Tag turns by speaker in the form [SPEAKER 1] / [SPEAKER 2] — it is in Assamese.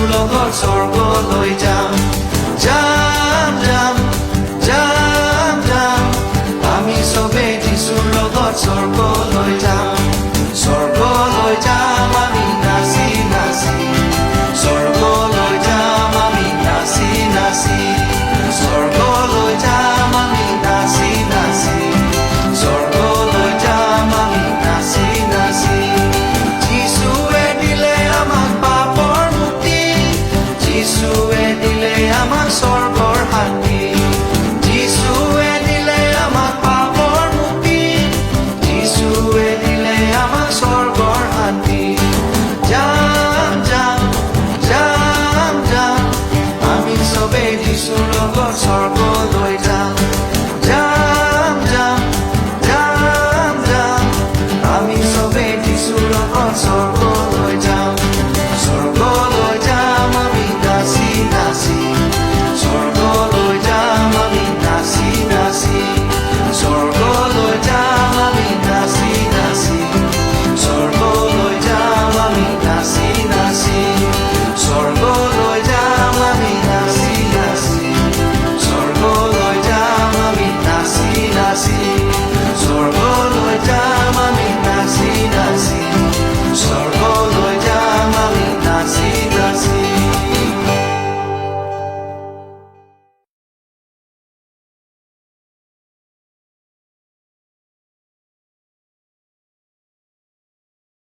[SPEAKER 1] যিশুৰ লগত স্বৰ্গলৈ যাম যাম যাম যাম যাম আমি সবে যিশুৰ লগত স্বৰ্গলৈ যাম স্বৰ্গলৈ যাম আমি নাচি নাচি স্বৰ্গলৈ যাম আমি নাচি নাচি স্বৰ্গলৈ যাম আমি নাচি নাচি স্বৰ্গলৈ যাম আমি নাচি নাচি যিশুৱে দিলে আমাক পাপৰ মুক্তি যিশুৱে দিলে আমাক স্বৰ্গৰ শান্তি যিশুৱে দিলে আমাক পাপৰ মুক্তি যিশুৱে দিলে আমাক স্বৰ্গৰ শান্তি যাম যাম যাম যাম আমি সবে যিশুৰ লগত স্বৰ্গলৈ যাম যাম যাম যাম যাম আমি সবে যিশুৰ লগত